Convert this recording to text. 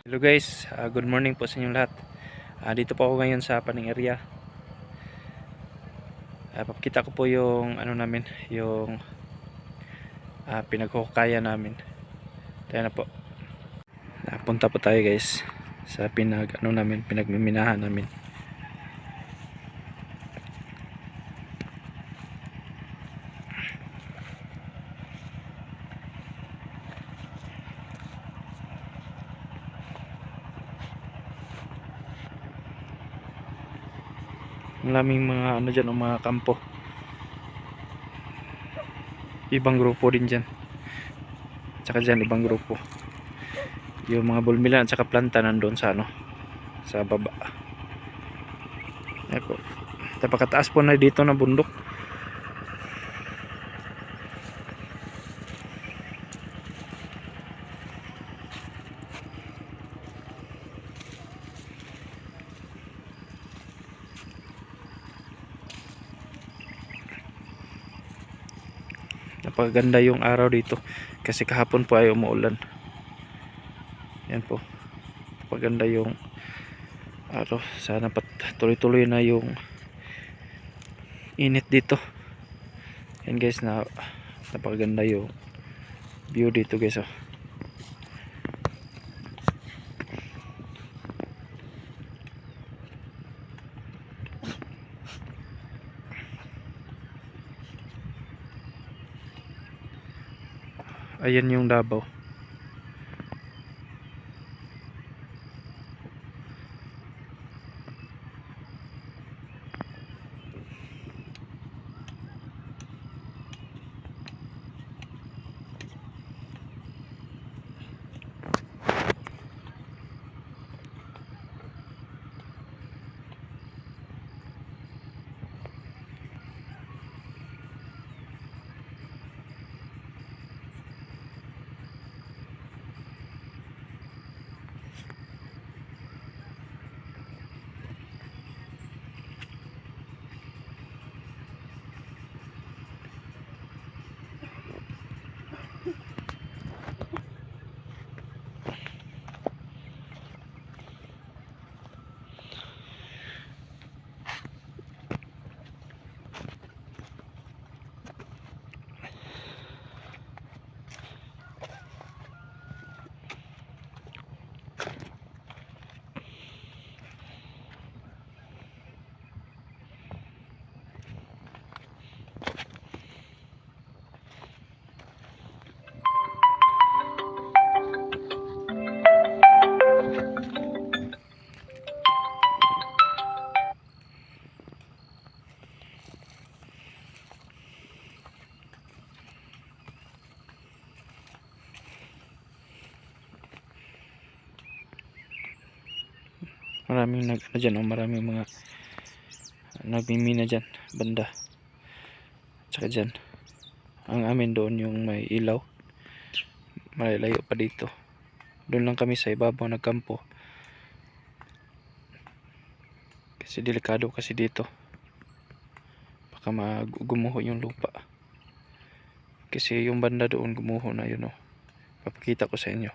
Hello guys, good morning po sa inyong lahat. Dito po ako ngayon sa Paning area. Papakita ko po yung ano namin, yung pinaghukaya namin. Tayo na po. Punta po tayo guys sa pinagmiminahan namin. Maraming mga ano dyan, mga kampo. Ibang grupo din dyan. Tsaka dyan ibang grupo. Yung mga bulmilan at saka planta nandun sa sa baba. Ayan po. Napakataas po na dito na bundok. Napakaganda yung araw dito kasi kahapon po ay umuulan. Yan po, napakaganda yung araw. Sana tuloy-tuloy na yung init dito. Yan guys, napakaganda yung view dito guys. Ayan yung Davao. Maraming maraming mga nagmimina dyan banda. Tsaka dyan ang amin doon yung may ilaw, malayo pa dito. Doon lang kami sa ibabaw nagkampo kasi delikado kasi dito, baka gumuho yung lupa kasi yung banda doon gumuho na. Yun papakita ko sa inyo.